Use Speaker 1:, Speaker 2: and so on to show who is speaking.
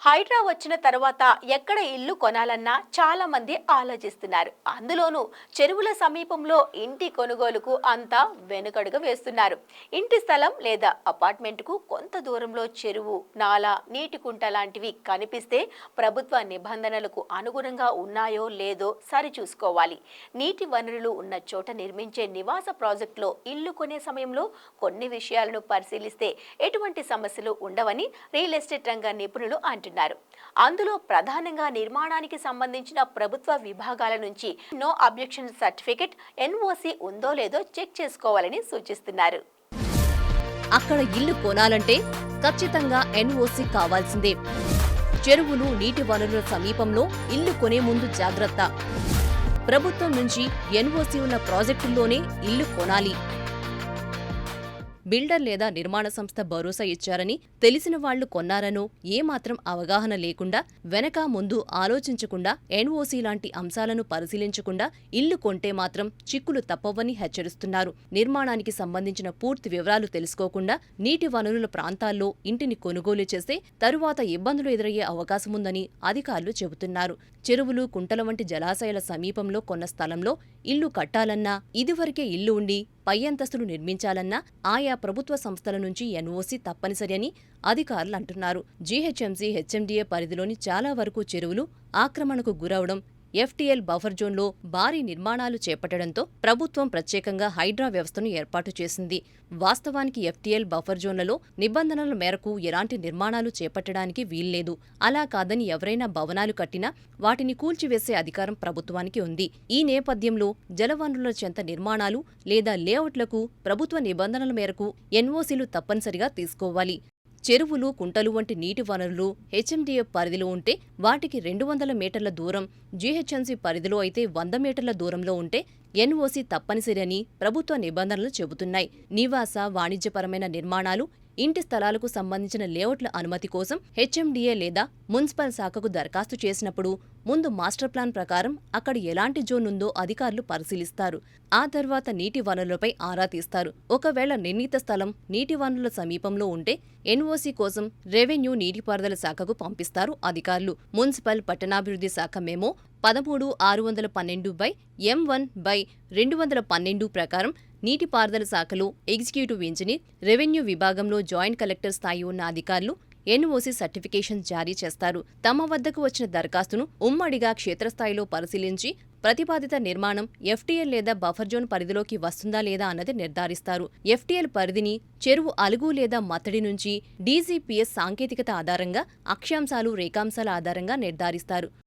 Speaker 1: హైడ్రా వచ్చిన తర్వాత ఎక్కడ ఇల్లు కొనాలన్నా చాలా మంది ఆలోచిస్తున్నారు. అందులోనూ చెరువుల సమీపంలో ఇంటి కొనుగోలుకు అంతా వెనుకడుగు వేస్తున్నారు. ఇంటి స్థలం లేదా అపార్ట్మెంట్కు కొంత దూరంలో చెరువు, నాలా, నీటి కుంట లాంటివి కనిపిస్తే ప్రభుత్వ నిబంధనలకు అనుగుణంగా ఉన్నాయో లేదో సరిచూసుకోవాలి. నీటి వనరులు ఉన్న చోట నిర్మించే నివాస ప్రాజెక్టులో ఇల్లు కొనే సమయంలో కొన్ని విషయాలను పరిశీలిస్తే ఎటువంటి సమస్యలు ఉండవని రియల్ ఎస్టేట్ రంగ నిపుణులు అంటున్నారు. అందులో ప్రధానంగా నిర్మాణానికి సంబంధించిన ప్రభుత్వ విభాగాల నుంచి నో అబ్జెక్షన్ సర్టిఫికెట్ ఎన్ఓసి ఉందో లేదో చెక్ చేసుకోవాలని సూచిస్తున్నారు.
Speaker 2: అక్కడ ఇల్లు కొనాలంటే ఖచ్చితంగా ఎన్ఓసి కావాల్సిందే. చెరువులు, నీటి వనరుల సమీపంలో ఇల్లు కొనే ముందు జాగ్రత్త. ప్రభుత్వం నుంచి ఎన్ఓసి ఉన్న ప్రాజెక్టుల్లోనే ఇల్లు కొనాలి. బిల్డర్ లేదా నిర్మాణ సంస్థ భరోసా ఇచ్చారని, తెలిసిన వాళ్లు కొన్నారనో ఏమాత్రం అవగాహన లేకుండా, వెనక ముందు ఆలోచించకుండా, ఎన్ఓసి లాంటి అంశాలను పరిశీలించకుండా ఇల్లు కొంటే మాత్రం చిక్కులు తప్పవని హెచ్చరిస్తున్నారు. నిర్మాణానికి సంబంధించిన పూర్తి వివరాలు తెలుసుకోకుండా నీటి వనరుల ప్రాంతాల్లో ఇంటిని కొనుగోలు చేస్తే తరువాత ఇబ్బందులు ఎదురయ్యే అవకాశముందని అధికారులు చెబుతున్నారు. చెరువులు, కుంటల వంటి జలాశయాల సమీపంలో కొన్న స్థలంలో ఇల్లు కట్టాలన్నా, ఇదివరకే ఇల్లు ఉండి పై అంతస్తులు నిర్మించాలన్నా ఆయా ప్రభుత్వ సంస్థల నుంచి ఎన్ఓసి తప్పనిసరి అని అధికారులు అంటున్నారు. జీహెచ్ఎంసీ, హెచ్ఎండీఏ పరిధిలోని చాలా వరకు చెరువులు ఆక్రమణకు గురవడం, ఎఫ్టీఎల్ బఫర్ జోన్లో భారీ నిర్మాణాలు చేపట్టడంతో ప్రభుత్వం ప్రత్యేకంగా హైడ్రా వ్యవస్థను ఏర్పాటు చేసింది. వాస్తవానికి ఎఫ్టీఎల్ బఫర్ జోన్లలో నిబంధనల మేరకు ఎలాంటి నిర్మాణాలు చేపట్టడానికి వీల్లేదు. అలా కాదని ఎవరైనా భవనాలు కట్టినా వాటిని కూల్చివేసే అధికారం ప్రభుత్వానికి ఉంది. ఈ నేపథ్యంలో జలవనరుల చెంత నిర్మాణాలు లేదా లేఅవుట్లకు ప్రభుత్వ నిబంధనల మేరకు ఎన్ఓసీలు తప్పనిసరిగా తీసుకోవాలి. చెరువులు, కుంటలు వంటి నీటి వనరులు హెచ్ఎండీఏ పరిధిలో ఉంటే వాటికి 200 మీటర్ల దూరం, జీహెచ్ఎంసీ పరిధిలో అయితే 100 మీటర్ల దూరంలో ఉంటే ఎన్ఓసీ తప్పనిసరి అని ప్రభుత్వ నిబంధనలు చెబుతున్నాయి. నివాస, వాణిజ్యపరమైన నిర్మాణాలు, ఇంటి స్థలాలకు సంబంధించిన లేఅవుట్ల అనుమతి కోసం హెచ్ఎండీఏ లేదా మున్సిపల్ శాఖకు దరఖాస్తు చేసినప్పుడు ముందు మాస్టర్ ప్లాన్ ప్రకారం అక్కడ ఎలాంటి జోన్ ఉందో అధికారులు పరిశీలిస్తారు. ఆ తర్వాత నీటి వనరులపై ఆరా తీస్తారు. ఒకవేళ నిర్ణీత స్థలం నీటి వనరుల సమీపంలో ఉంటే ఎన్ఓసీ కోసం రెవెన్యూ, నీటిపారుదల శాఖకు పంపిస్తారు అధికారులు. మున్సిపల్ పట్టణాభివృద్ధి శాఖ మెమో 13/612/M1/212 ప్రకారం నీటిపారుదల శాఖలో ఎగ్జిక్యూటివ్ ఇంజనీర్, రెవెన్యూ విభాగంలో జాయింట్ కలెక్టర్ స్థాయి ఉన్న అధికారులు ఎన్ఓసీ సర్టిఫికేషన్ జారీ చేస్తారు. తమ వద్దకు వచ్చిన దరఖాస్తును ఉమ్మడిగా క్షేత్రస్థాయిలో పరిశీలించి ప్రతిపాదిత నిర్మాణం ఎఫ్టీఎల్ లేదా బఫర్ జోన్ పరిధిలోకి వస్తుందా లేదా అన్నది నిర్ధారిస్తారు. ఎఫ్టీఎల్ పరిధిని చెరువు అలుగు లేదా మత్తడి నుంచి డీజీపీఎస్ సాంకేతికత ఆధారంగా అక్షాంశాలు, రేఖాంశాల ఆధారంగా నిర్ధారిస్తారు.